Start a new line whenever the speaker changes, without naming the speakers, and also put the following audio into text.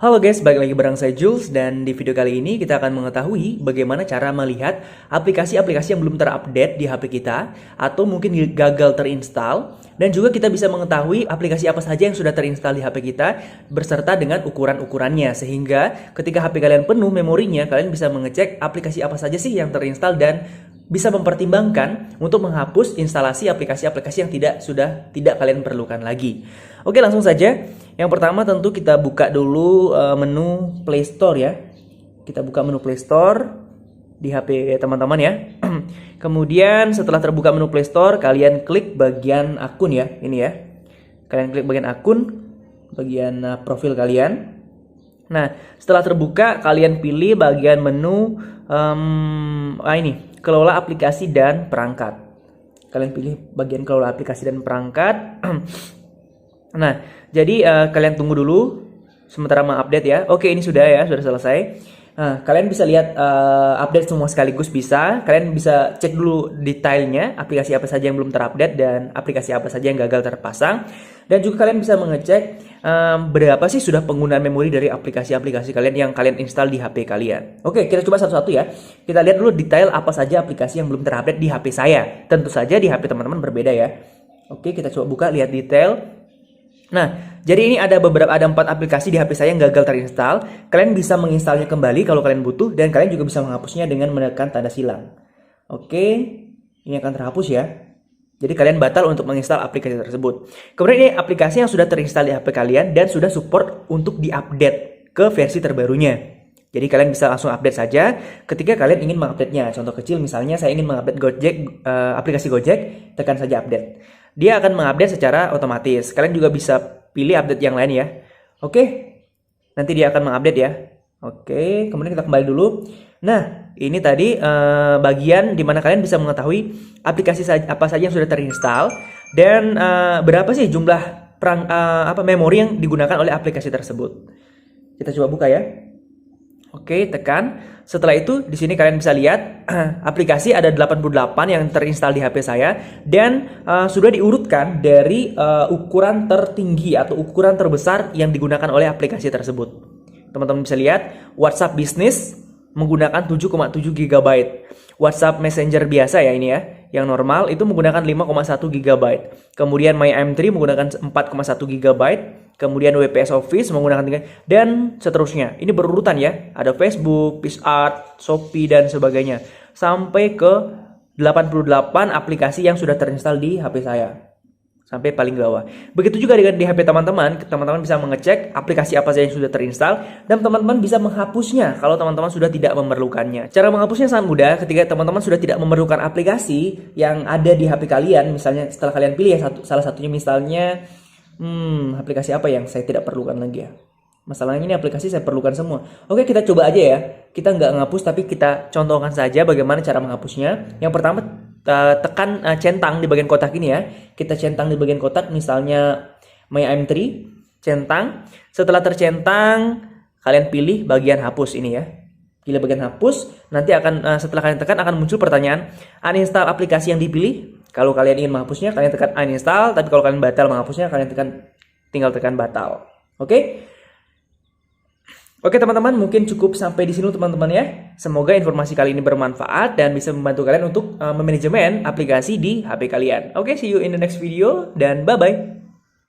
Halo guys, balik lagi bareng saya Jules dan di video kali ini kita akan mengetahui bagaimana cara melihat aplikasi-aplikasi yang belum terupdate di HP kita atau mungkin gagal terinstall, dan juga kita bisa mengetahui aplikasi apa saja yang sudah terinstall di HP kita beserta dengan ukuran-ukurannya, sehingga ketika HP kalian penuh memorinya, kalian bisa mengecek aplikasi apa saja sih yang terinstall dan bisa mempertimbangkan untuk menghapus instalasi aplikasi-aplikasi yang tidak kalian perlukan lagi. Oke, langsung saja. Yang pertama tentu kita buka dulu menu Play Store ya. Kita buka menu Play Store di HP teman-teman ya. Kemudian setelah terbuka menu Play Store, kalian klik bagian akun ya, ini ya. Kalian klik bagian akun, bagian profil kalian. Nah, setelah terbuka, kalian pilih bagian menu ini, kelola aplikasi dan perangkat. Kalian pilih bagian kelola aplikasi dan perangkat. Nah, jadi kalian tunggu dulu sementara mengupdate ya. Oke, ini sudah ya, sudah selesai. Nah, kalian bisa lihat update semua sekaligus bisa. Kalian bisa cek dulu detailnya, aplikasi apa saja yang belum terupdate dan aplikasi apa saja yang gagal terpasang. Dan juga kalian bisa mengecek berapa sih sudah penggunaan memori dari aplikasi-aplikasi kalian yang kalian install di HP kalian. Oke, kita coba satu-satu ya. Kita lihat dulu detail apa saja aplikasi yang belum terupdate di HP saya. Tentu saja di HP teman-teman berbeda ya. Oke, kita coba buka, lihat detail. Nah, jadi ini ada 4 aplikasi di HP saya yang gagal terinstall. Kalian bisa menginstalnya kembali kalau kalian butuh, dan kalian juga bisa menghapusnya dengan menekan tanda silang. Oke, ini akan terhapus ya. Jadi kalian batal untuk menginstal aplikasi tersebut. Kemudian ini aplikasi yang sudah terinstall di HP kalian dan sudah support untuk diupdate ke versi terbarunya. Jadi kalian bisa langsung update saja ketika kalian ingin mengupdate-nya. Contoh kecil misalnya saya ingin mengupdate Gojek, aplikasi Gojek, tekan saja update. Dia akan mengupdate secara otomatis. Kalian juga bisa pilih update yang lain ya. Oke, nanti dia akan mengupdate ya. Oke, kemudian kita kembali dulu. Nah, ini tadi bagian dimana kalian bisa mengetahui aplikasi apa saja yang sudah terinstall dan berapa sih jumlah memori yang digunakan oleh aplikasi tersebut. Kita coba buka ya. Oke, tekan. Setelah itu di sini kalian bisa lihat aplikasi ada 88 yang terinstall di HP saya, dan sudah diurutkan dari ukuran tertinggi atau ukuran terbesar yang digunakan oleh aplikasi tersebut. Teman-teman bisa lihat WhatsApp Business menggunakan 7,7 GB. WhatsApp Messenger biasa ya, ini ya, yang normal itu menggunakan 5,1 GB. Kemudian MyM3 menggunakan 4,1 GB. Kemudian WPS Office menggunakan 3, dan seterusnya. Ini berurutan ya. Ada Facebook, PixArt, Shopee dan sebagainya. Sampai ke 88 aplikasi yang sudah terinstall di HP saya. Sampai paling bawah. Begitu juga dengan di HP teman-teman. Teman-teman bisa mengecek aplikasi apa saja yang sudah terinstall, dan teman-teman bisa menghapusnya kalau teman-teman sudah tidak memerlukannya. Cara menghapusnya sangat mudah. Ketika teman-teman sudah tidak memerlukan aplikasi yang ada di HP kalian, misalnya setelah kalian pilih ya salah satunya, misalnya aplikasi apa yang saya tidak perlukan lagi ya. Masalahnya ini aplikasi saya perlukan semua. Oke, kita coba aja ya. Kita nggak ngapus, tapi kita contohkan saja bagaimana cara menghapusnya. Yang pertama, tekan centang di bagian kotak ini ya. Kita centang di bagian kotak, misalnya MyM3, centang. Setelah tercentang, kalian pilih bagian hapus ini ya. Pilih bagian hapus, nanti setelah kalian tekan akan muncul pertanyaan uninstall aplikasi yang dipilih. Kalau kalian ingin menghapusnya, kalian tekan uninstall. Tapi kalau kalian batal menghapusnya, kalian tinggal tekan batal. Oke? Oke teman-teman, mungkin cukup sampai di sini teman-teman ya. Semoga informasi kali ini bermanfaat dan bisa membantu kalian untuk memanajemen aplikasi di HP kalian. Oke, see you in the next video dan bye-bye.